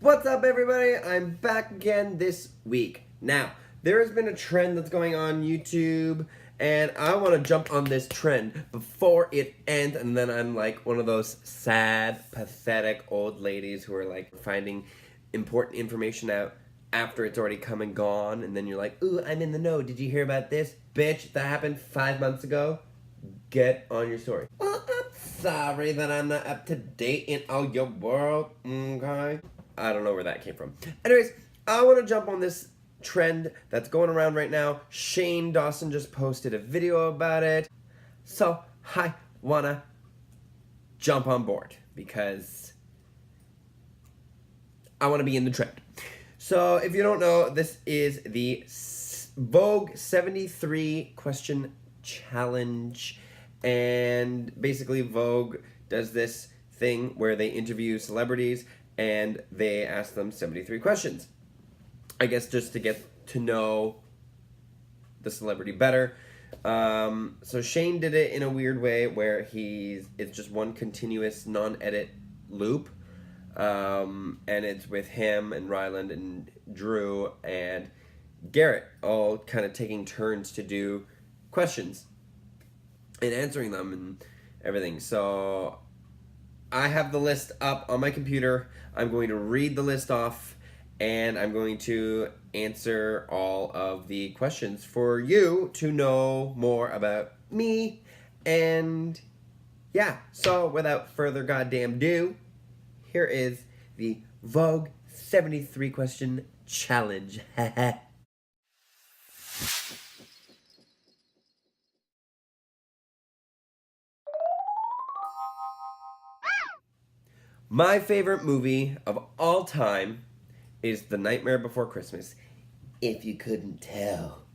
What's up, everybody? I'm back again this week. Now, there has been a trend that's going on YouTube, and I want to jump on this trend before it ends, and then I'm like one of those sad, pathetic old ladies who are like finding important information out after it's already come and gone, and then you're like, ooh, I'm in the know. Did you hear about this? Bitch, that happened 5 months ago. Get on your story. Well, I'm sorry that I'm not up to date in all your world, okay? I don't know where that came from. Anyways, I want to jump on this trend that's going around right now. Shane Dawson just posted a video about it. So, I want to jump on board because I want to be in the trend. So, if you don't know, this is the Vogue 73 question challenge. And basically, Vogue does this thing where they interview celebrities and they ask them 73 questions. I guess just to get to know the celebrity better. So Shane did it in a weird way where it's just one continuous non-edit loop. And it's with him and Ryland and Drew and Garrett all kind of taking turns to do questions and answering them and everything. So I have the list up on my computer. I'm going to read the list off, and I'm going to answer all of the questions for you to know more about me. And yeah, so without further goddamn ado, here is the Vogue 73 question challenge. My favorite movie of all time is The Nightmare Before Christmas, if you couldn't tell.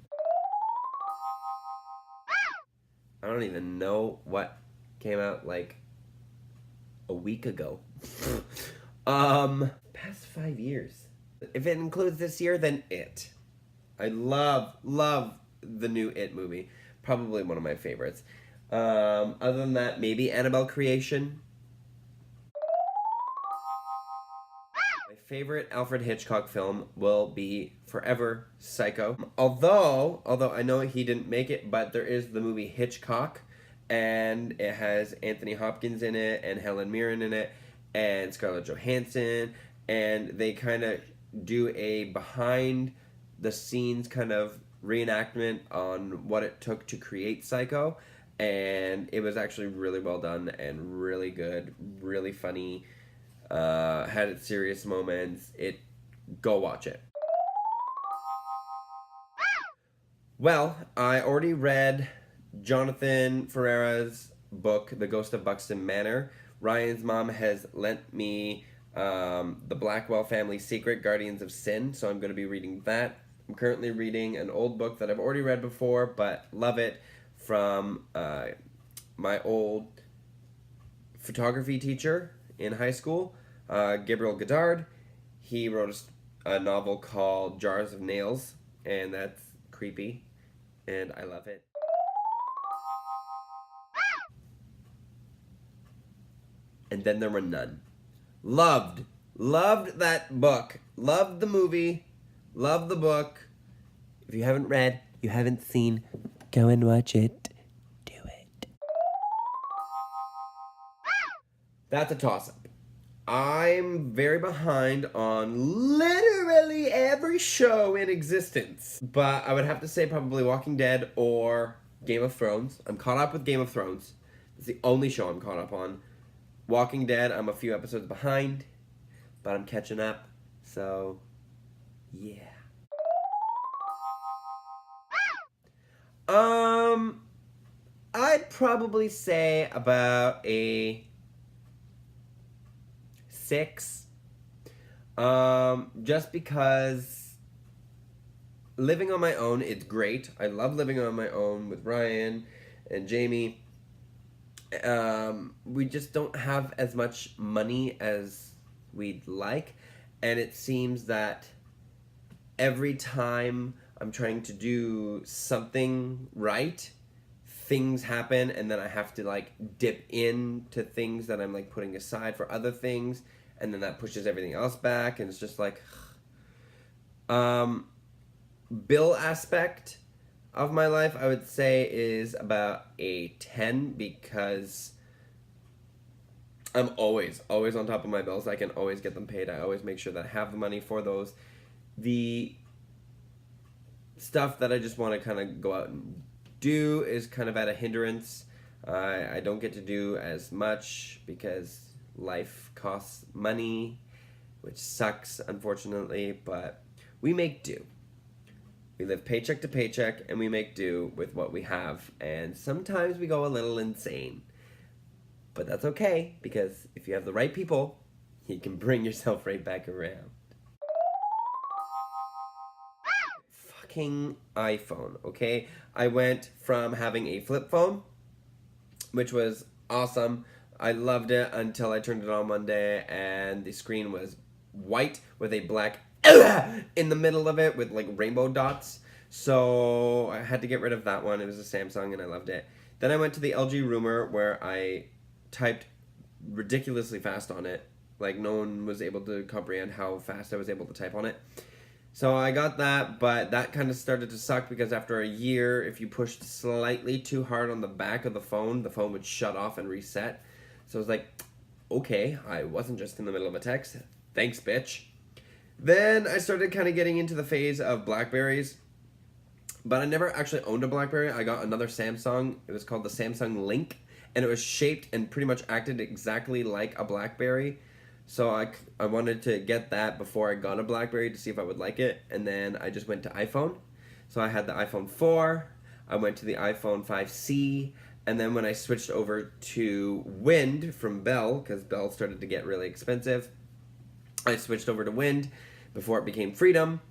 I don't even know what came out like a week ago. Past 5 years. If it includes this year, then It. I love the new It movie. Probably one of my favorites. Other than that, maybe Annabelle Creation. Favorite Alfred Hitchcock film will be forever Psycho. Although I know he didn't make it, but there is the movie Hitchcock, and it has Anthony Hopkins in it, and Helen Mirren in it, and Scarlett Johansson, and they kind of do a behind the scenes kind of reenactment on what it took to create Psycho, and it was actually really well done and really good, really funny. Had its serious moments. Go watch it. Well, I already read Jonathan Ferreira's book, The Ghost of Buxton Manor. Ryan's mom has lent me The Blackwell Family Secret, Guardians of Sin, so I'm going to be reading that. I'm currently reading an old book that I've already read before, but love it, from my old photography teacher in high school, Gabriel Godard. He wrote a novel called Jars of Nails, and that's creepy, and I love it. And Then There Were None. Loved that book. Loved the movie. Loved the book. If you haven't read, you haven't seen, go and watch it. Do it. That's a toss-up. I'm very behind on literally every show in existence. But I would have to say probably Walking Dead or Game of Thrones. I'm caught up with Game of Thrones. It's the only show I'm caught up on. Walking Dead, I'm a few episodes behind, but I'm catching up. So, yeah. I'd probably say about a 6. Just because living on my own, it's great. I love living on my own with Ryan and Jamie. We just don't have as much money as we'd like, and it seems that every time I'm trying to do something right, things happen and then I have to like dip into things that I'm like putting aside for other things, and then that pushes everything else back, and it's just like bill aspect of my life I would say is about a 10, because I'm always on top of my bills. I can always get them paid. I always make sure that I have the money for those. The stuff that I just want to kind of go out and do is kind of at a hindrance. I don't get to do as much because life costs money, which sucks, unfortunately, but we make do. We live paycheck to paycheck, and we make do with what we have, and sometimes we go a little insane. But that's okay, because if you have the right people, you can bring yourself right back around. Fucking iPhone, okay? I went from having a flip phone, which was awesome. I loved it until I turned it on one day and the screen was white with a black in the middle of it with like rainbow dots. So I had to get rid of that one. It was a Samsung and I loved it. Then I went to the LG Rumor where I typed ridiculously fast on it. Like no one was able to comprehend how fast I was able to type on it. So I got that, but that kind of started to suck because after a year, if you pushed slightly too hard on the back of the phone would shut off and reset. So I was like, okay, I wasn't just in the middle of a text. Thanks, bitch. Then I started kind of getting into the phase of Blackberries, but I never actually owned a Blackberry. I got another Samsung. It was called the Samsung Link, and it was shaped and pretty much acted exactly like a Blackberry. So I wanted to get that before I got a Blackberry to see if I would like it, and then I just went to iPhone. So I had the iPhone 4, I went to the iPhone 5C, and then when I switched over to Wind from Bell, because Bell started to get really expensive, I switched over to Wind before it became Freedom,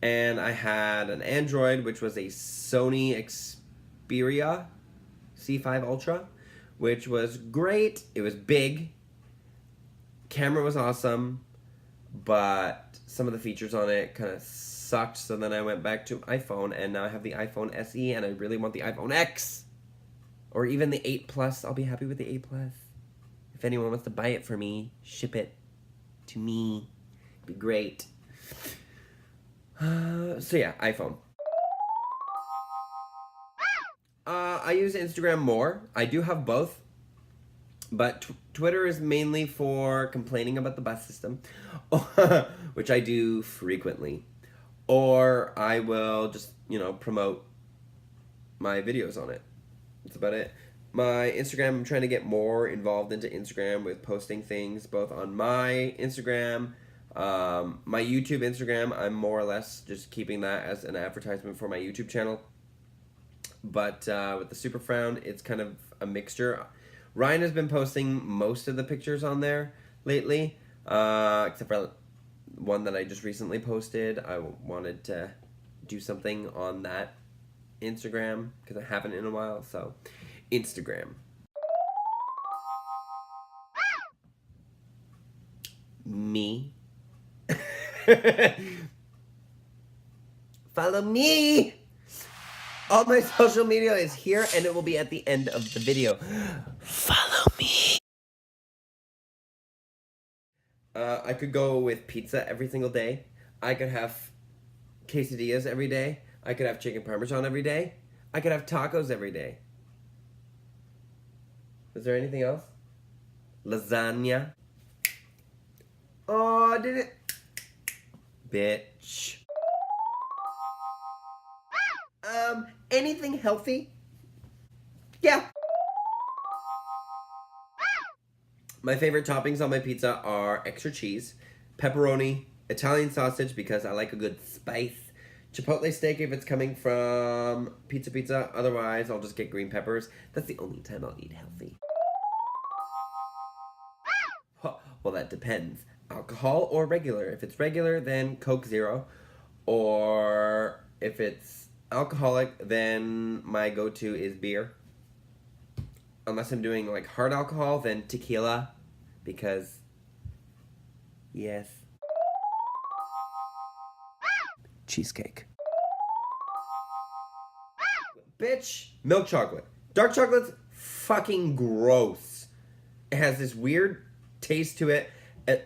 and I had an Android, which was a Sony Xperia C5 Ultra, which was great. It was big. Camera was awesome, but some of the features on it kind of sucked, so then I went back to iPhone, and now I have the iPhone SE, and I really want the iPhone X, or even the 8 Plus. I'll be happy with the 8 Plus. If anyone wants to buy it for me, ship it to me. It'd be great. So yeah, iPhone. I use Instagram more. I do have both. But Twitter is mainly for complaining about the bus system, which I do frequently. Or I will just, promote my videos on it. That's about it. My Instagram, I'm trying to get more involved into Instagram with posting things both on my Instagram, my YouTube Instagram. I'm more or less just keeping that as an advertisement for my YouTube channel. But with the Super Frown, it's kind of a mixture. Ryan has been posting most of the pictures on there lately, except for one that I just recently posted. I wanted to do something on that Instagram because I haven't in a while, so Instagram. Me. Follow me! All my social media is here, and it will be at the end of the video. Follow me. I could go with pizza every single day. I could have quesadillas every day. I could have chicken parmesan every day. I could have tacos every day. Is there anything else? Lasagna. Oh, I did it. Bitch. Anything healthy? Yeah. My favorite toppings on my pizza are extra cheese, pepperoni, Italian sausage because I like a good spice, chipotle steak if it's coming from Pizza. Otherwise, I'll just get green peppers. That's the only time I'll eat healthy. Well, that depends. Alcohol or regular? If it's regular, then Coke Zero. Or if it's alcoholic, then my go-to is beer. Unless I'm doing like hard alcohol, then tequila. Because, yes. Cheesecake. Bitch, milk chocolate. Dark chocolate's fucking gross. It has this weird taste to it. I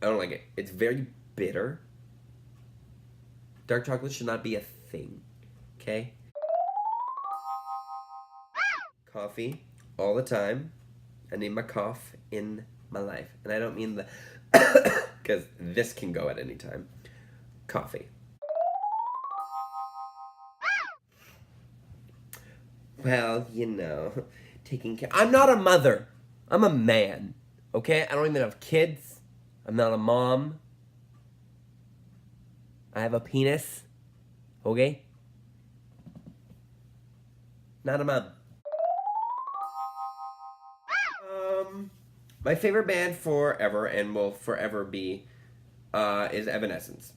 don't like it. It's very bitter. Dark chocolate should not be a thing. Okay? Coffee all the time. I need my cough in my life. And I don't mean the because this can go at any time. Coffee. Well, you know, taking care. I'm not a mother. I'm a man. Okay? I don't even have kids. I'm not a mom. I have a penis. Okay? Not a mom. My favorite band forever and will forever be is Evanescence.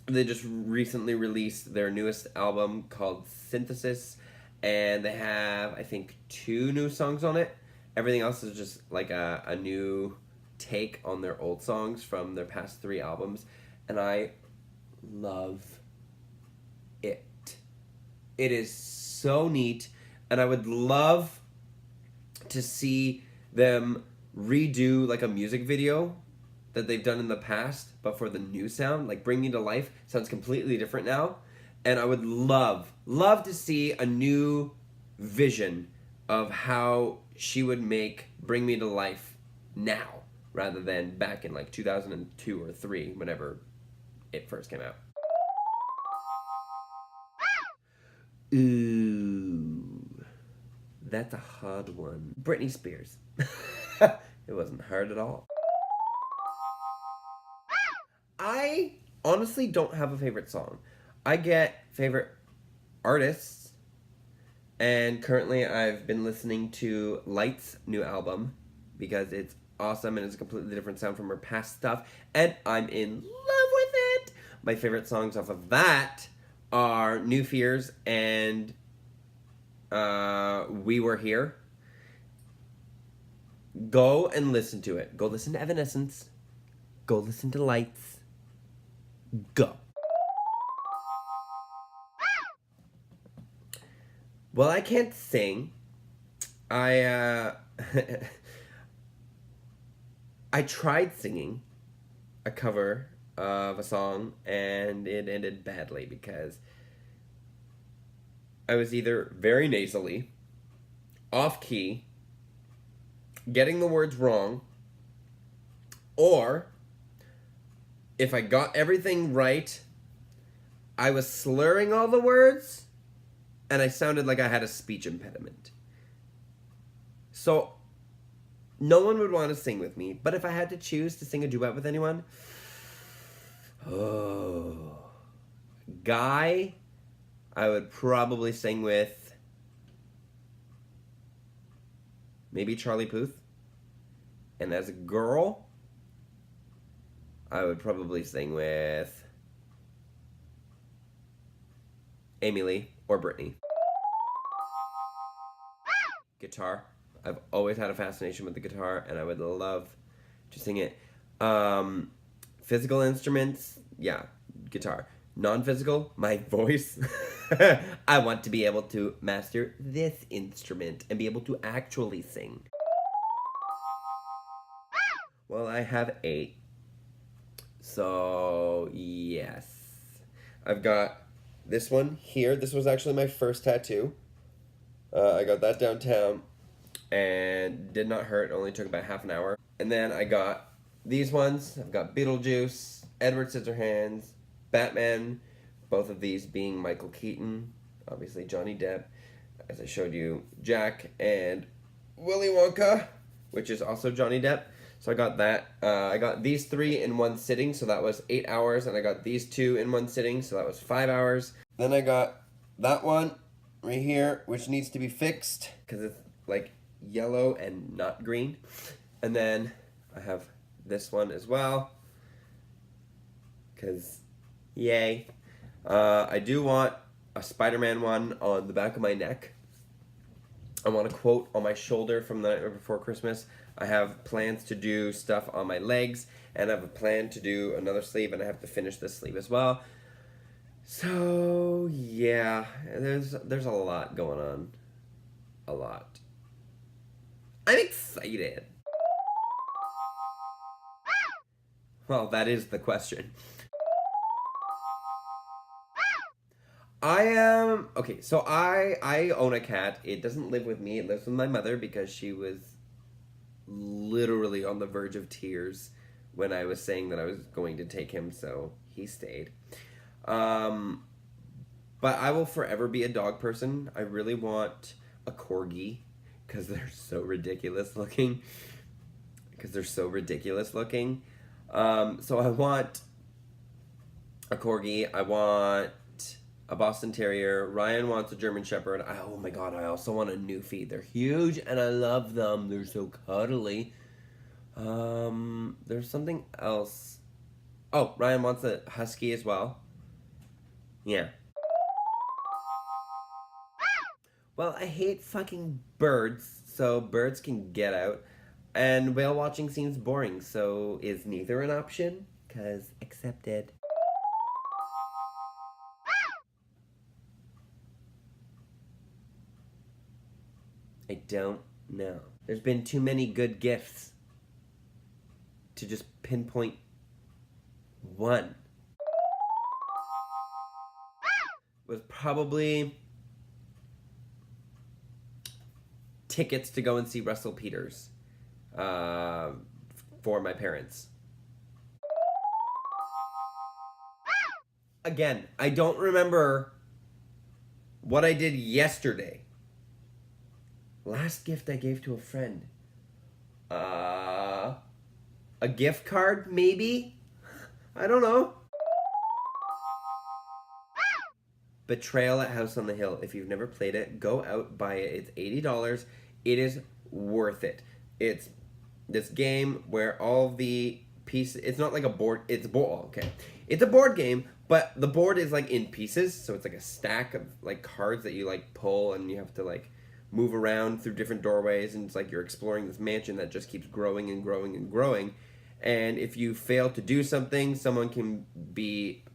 They just recently released their newest album called Synthesis, and they have, I think, 2 new songs on it. Everything else is just like a new take on their old songs from their past 3 albums, and I love it. It is so neat, and I would love to see them redo like a music video that they've done in the past, but for the new sound. Like Bring Me to Life sounds completely different now, and I would love to see a new vision of how she would make Bring Me to Life now rather than back in like 2002 or 3 whenever it first came out. Ooh, that's a hard one. Britney Spears. It wasn't hard at all. I honestly don't have a favorite song. I get favorite artists, and currently I've been listening to Light's new album because it's awesome and it's a completely different sound from her past stuff, and I'm in love with it. My favorite songs off of that are New Fears and We Were Here. Go and listen to it. Go listen to Evanescence. Go listen to Lights. Go. Well, I can't sing. I tried singing a cover of a song, and it ended badly because I was either very nasally, off key, getting the words wrong, or if I got everything right, I was slurring all the words, and I sounded like I had a speech impediment. So, no one would want to sing with me, but if I had to choose to sing a duet with anyone, guy, I would probably sing with maybe Charlie Puth. And as a girl, I would probably sing with Amy Lee or Britney. Guitar. I've always had a fascination with the guitar, and I would love to sing it. Physical instruments, yeah, guitar. Non-physical, my voice. I want to be able to master this instrument and be able to actually sing. Well, I have 8. So, yes. I've got this one here. This was actually my first tattoo. I got that downtown and did not hurt. Only took about half an hour. And then I got these ones. I've got Beetlejuice, Edward Scissorhands, Batman, both of these being Michael Keaton, obviously Johnny Depp, as I showed you, Jack, and Willy Wonka, which is also Johnny Depp. So I got that. I got these 3 in one sitting, so that was 8 hours, and I got these 2 in one sitting, so that was 5 hours. Then I got that one right here, which needs to be fixed, because it's like yellow and not green. And then I have this one as well, because yay. I do want a Spider-Man one on the back of my neck. I want a quote on my shoulder from The Night Before Christmas. I have plans to do stuff on my legs, and I have a plan to do another sleeve, and I have to finish this sleeve as well. So, yeah, there's a lot going on. a lot. I'm excited. Well, that is the question. I am okay. So I own a cat. It doesn't live with me. It lives with my mother because she was literally on the verge of tears when I was saying that I was going to take him. So he stayed. Um, but I will forever be a dog person. I really want a corgi because they're so ridiculous looking. Because they're so ridiculous looking. So I want a corgi. I want a Boston Terrier. Ryan wants a German Shepherd. Oh my god, I also want a Newfie. They're huge and I love them. They're so cuddly. There's something else. Oh, Ryan wants a Husky as well. Yeah. Well, I hate fucking birds, so birds can get out. And whale watching seems boring, so is neither an option? Cause accepted. I don't know. There's been too many good gifts to just pinpoint one. Was probably tickets to go and see Russell Peters for my parents. Again, I don't remember what I did yesterday. Last gift I gave to a friend. A gift card, maybe? I don't know. Betrayal at House on the Hill. If you've never played it, go out, buy it. It's $80. It is worth it. It's this game where all the pieces, it's not like a board, it's a board, okay. It's a board game, but the board is like in pieces, so it's like a stack of like cards that you like pull and you have to like move around through different doorways, and it's like you're exploring this mansion that just keeps growing and growing and growing. And if you fail to do something, someone can be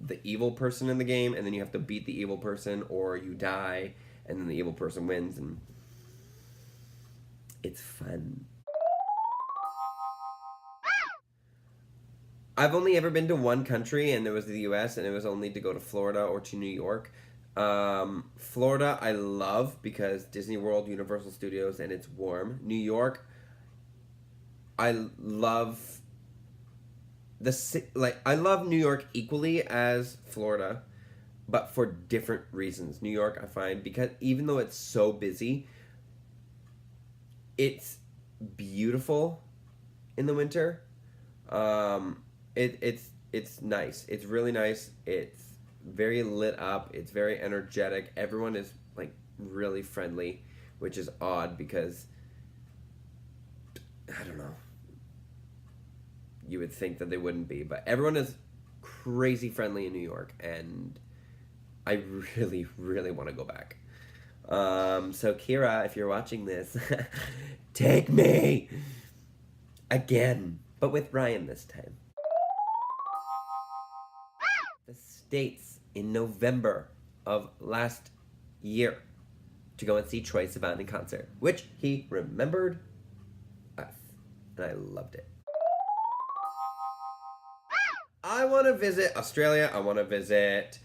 the evil person in the game, and then you have to beat the evil person, or you die, and then the evil person wins, and it's fun. I've only ever been to one country, and it was the US, and it was only to go to Florida or to New York. Florida, I love because Disney World, Universal Studios, and it's warm. New York, I love I love New York equally as Florida, but for different reasons. New York, I find, because even though it's so busy, it's beautiful in the winter. It's nice. It's really nice. It's very lit up. It's very energetic. Everyone is like really friendly, which is odd because I don't know. You would think that they wouldn't be, but everyone is crazy friendly in New York, and I really, really want to go back. So Kira, if you're watching this, take me again, but with Ryan this time. The States in November of last year to go and see Troye Sivan in concert, which he remembered us, and I loved it. I want to visit Australia. I want to visit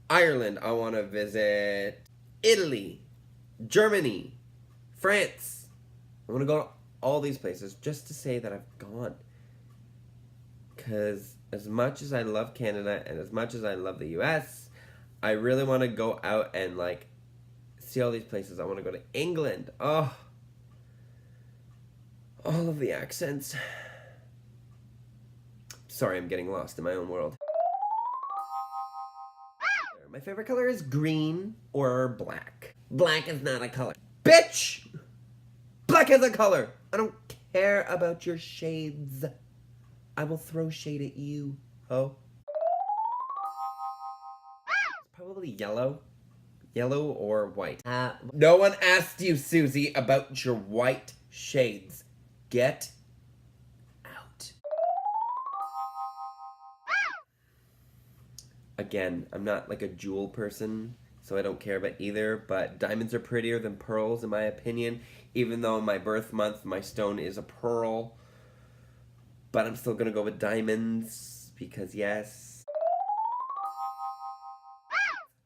Ireland. I want to visit Italy, Germany, France. I want to go to all these places just to say that I've gone. Because as much as I love Canada and as much as I love the US, I really want to go out and like see all these places. I want to go to England. Oh, all of the accents. Sorry, I'm getting lost in my own world. My favorite color is green or black. Black is not a color. Bitch! Black is a color! I don't care about your shades. I will throw shade at you, ho. It's probably yellow. Yellow or white. No one asked you, Susie, about your white shades. Get out. Again, I'm not like a jewel person, so I don't care about either. But diamonds are prettier than pearls, in my opinion. Even though my birth month, my stone is a pearl. But I'm still gonna go with diamonds because yes,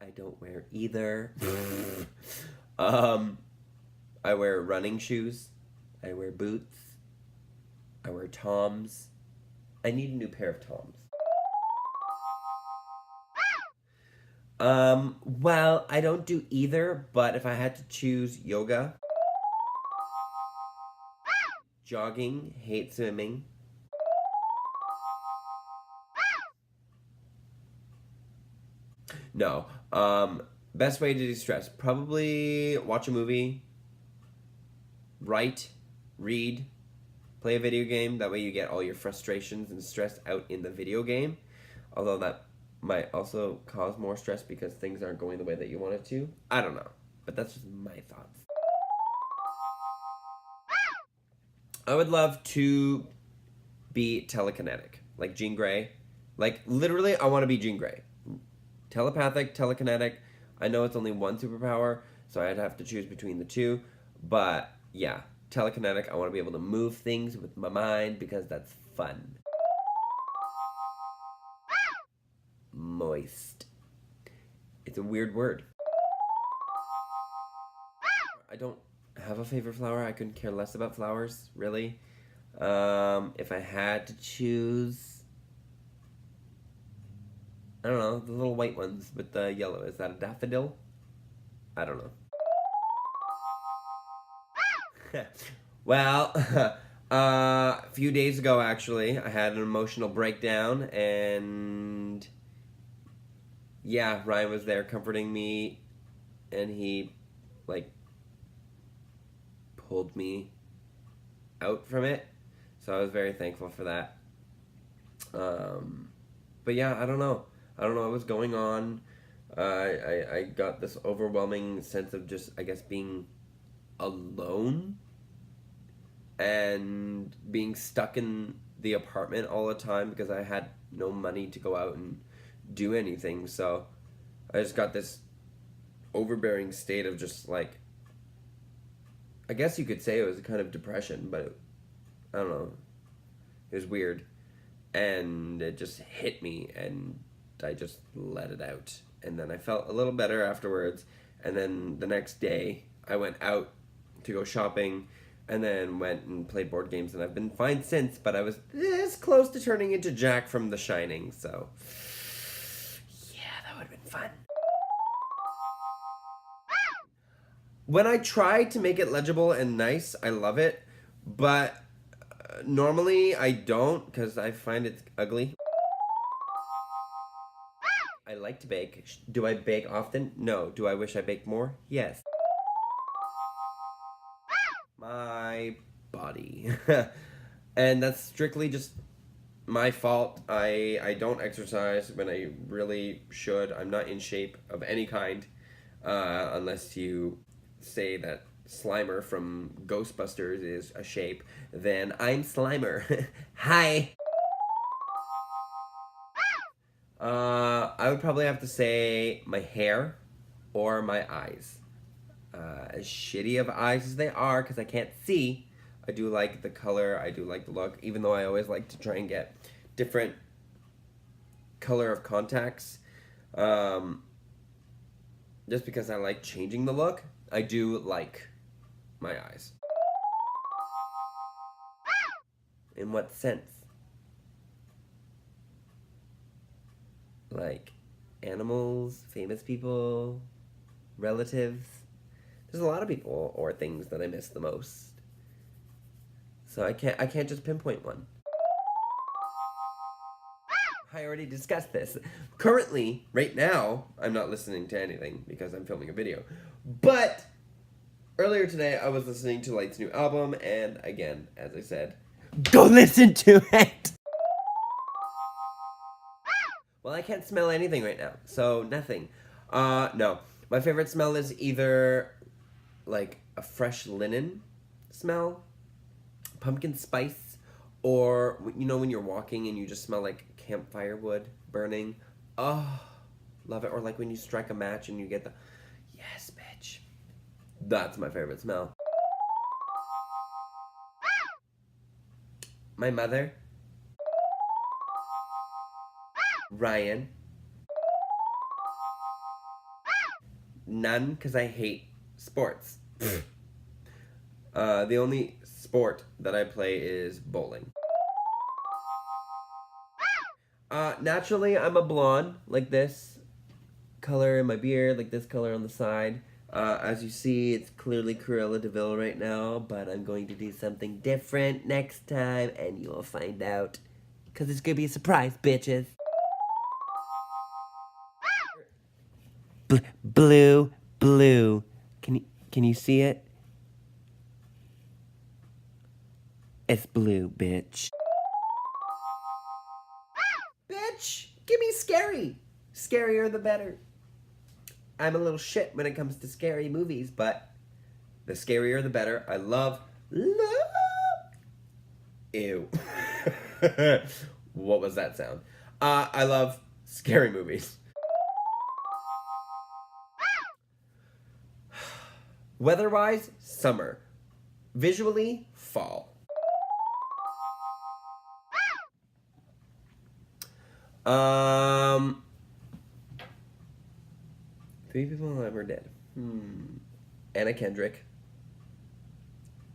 I don't wear either. um, I wear running shoes. I wear boots. I wear Toms. I need a new pair of Toms. Well, I don't do either, but if I had to choose yoga, jogging, hate swimming. No. Best way to de-stress, probably watch a movie, write, read, play a video game. That way you get all your frustrations and stress out in the video game. Although that might also cause more stress because things aren't going the way that you want it to. I don't know. But that's just my thoughts. I would love to be telekinetic. Like Jean Grey. Like, literally, I want to be Jean Grey. Telepathic, telekinetic. I know it's only one superpower, so I'd have to choose between the two. But, yeah. Telekinetic, I want to be able to move things with my mind because that's fun. Moist. It's a weird word. I don't have a favorite flower. I couldn't care less about flowers, really. If I had to choose, I don't know, the little white ones with the yellow. Is that a daffodil? I don't know. Well, a few days ago, actually, I had an emotional breakdown, and yeah, Ryan was there comforting me, and he, like, pulled me out from it, so I was very thankful for that. But yeah, I don't know what was going on. I got this overwhelming sense of just, I guess, being alone and being stuck in the apartment all the time because I had no money to go out and do anything. So I just got this overbearing state of just like, I guess you could say it was a kind of depression, but I don't know. It was weird. And it just hit me and I just let it out. And then I felt a little better afterwards. And then the next day I went out to go shopping and then went and played board games, and I've been fine since, but I was this close to turning into Jack from The Shining, so yeah, that would have been fun. When I try to make it legible and nice, I love it, but normally I don't because I find it ugly. I like to bake. Do I bake often? No. Do I wish I baked more? Yes. My body. And that's strictly just my fault. I don't exercise when I really should. I'm not in shape of any kind, unless you say that Slimer from Ghostbusters is a shape. Then I'm Slimer. Hi. I would probably have to say my hair or my eyes. As shitty of eyes as they are, because I can't see, I do like the color, I do like the look, even though I always like to try and get different color of contacts. Just because I like changing the look, I do like my eyes. In what sense? Like animals, famous people, relatives. There's a lot of people or things that I miss the most. So I can't just pinpoint one. I already discussed this. Currently, right now, I'm not listening to anything because I'm filming a video. But earlier today, I was listening to Light's new album, and again, as I said, go listen to it! Well, I can't smell anything right now, so nothing. No. My favorite smell is either like a fresh linen smell, pumpkin spice, or you know when you're walking and you just smell like campfire wood burning. Oh, love it. Or like when you strike a match and you get the That's my favorite smell. My mother, Ryan, none, because I hate sports. The only sport that I play is bowling. Naturally, I'm a blonde, like this color in my beard, like this color on the side. As you see, it's clearly Cruella de Vil right now, but I'm going to do something different next time, and you'll find out. Because it's going to be a surprise, bitches. Blue, blue. Can you see it? It's blue, bitch. Bitch, give me scary. Scarier the better. I'm a little shit when it comes to scary movies, but the scarier the better. I love. Ew. What was that sound? I love scary movies. Weather-wise, summer. Visually, fall. Three people ever dead. Anna Kendrick.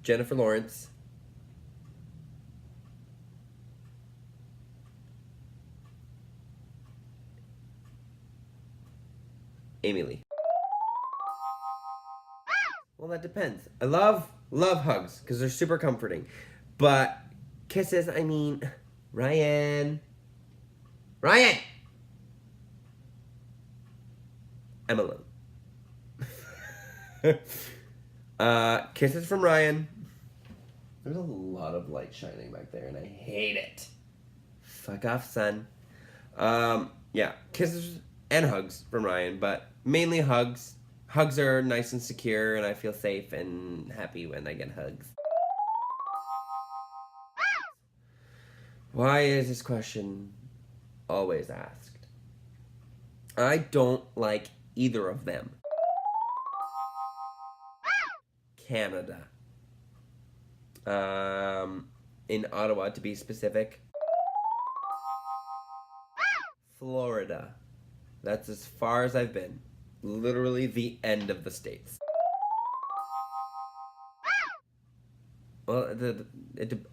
Jennifer Lawrence. Amy Lee. Well, that depends. I love hugs because they're super comforting. But kisses, I mean, Ryan. I'm alone. Kisses from Ryan. There's a lot of light shining back there, and I hate it. Fuck off, son. Yeah, kisses and hugs from Ryan, but mainly hugs. Hugs are nice and secure, and I feel safe and happy when I get hugs. Why is this question always asked? I don't like either of them. Canada. In Ottawa, to be specific. Florida. That's as far as I've been. Literally the end of the states. Well,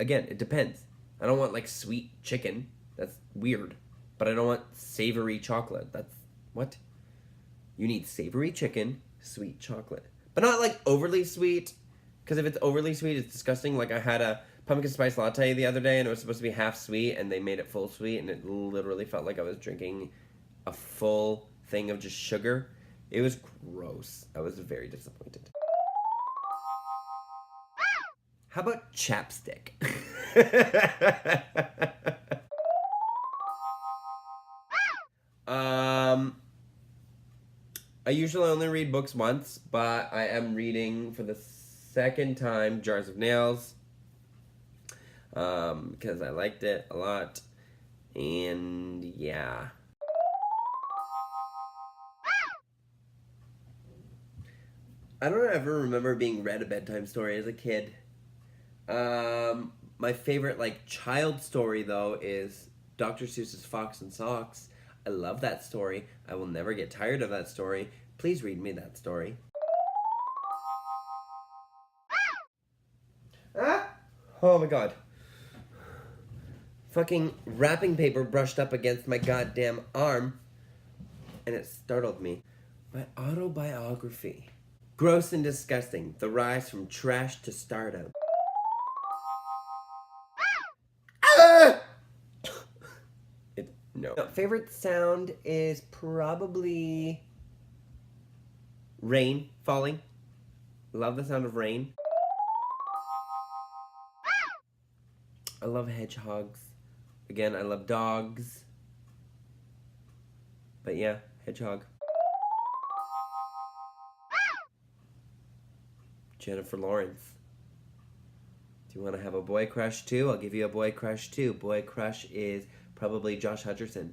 again, it depends. I don't want like sweet chicken. That's weird. But I don't want savory chocolate. That's what? You need savory chicken, sweet chocolate. But not like overly sweet. Because if it's overly sweet, it's disgusting. Like I had a pumpkin spice latte the other day and it was supposed to be half sweet and they made it full sweet and it literally felt like I was drinking a full thing of just sugar. It was gross. I was very disappointed. How about chapstick? I usually only read books once, but I am reading for the second time Jars of Nails because I liked it a lot. And yeah. I don't ever remember being read a bedtime story as a kid. My favorite like child story though is Dr. Seuss's Fox and Socks. I love that story. I will never get tired of that story. Please read me that story. Ah! Oh my god. Fucking wrapping paper brushed up against my goddamn arm and it startled me. My autobiography. Gross and disgusting. The rise from trash to stardom. No. Favorite sound is probably rain falling. Love the sound of rain. I love hedgehogs. Again, I love dogs. But yeah, hedgehog. Jennifer Lawrence. Do you want to have a boy crush too? I'll give you a boy crush too. Boy crush is probably Josh Hutcherson.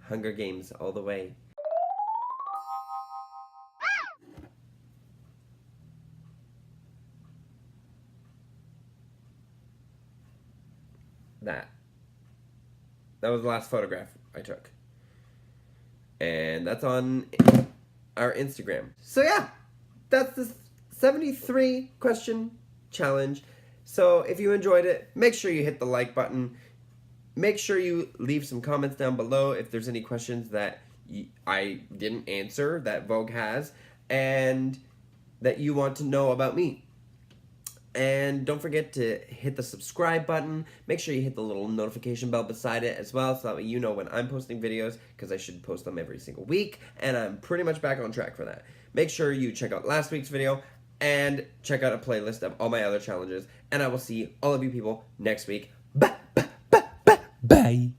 Hunger Games all the way. that. That was the last photograph I took. And that's on our Instagram. So yeah, that's the 73 question challenge. So if you enjoyed it, make sure you hit the like button. Make sure you leave some comments down below if there's any questions that I didn't answer that Vogue has and that you want to know about me. And don't forget to hit the subscribe button. Make sure you hit the little notification bell beside it as well so that you know when I'm posting videos, because I should post them every single week, and I'm pretty much back on track for that. Make sure you check out last week's video and check out a playlist of all my other challenges, and I will see all of you people next week. Bye.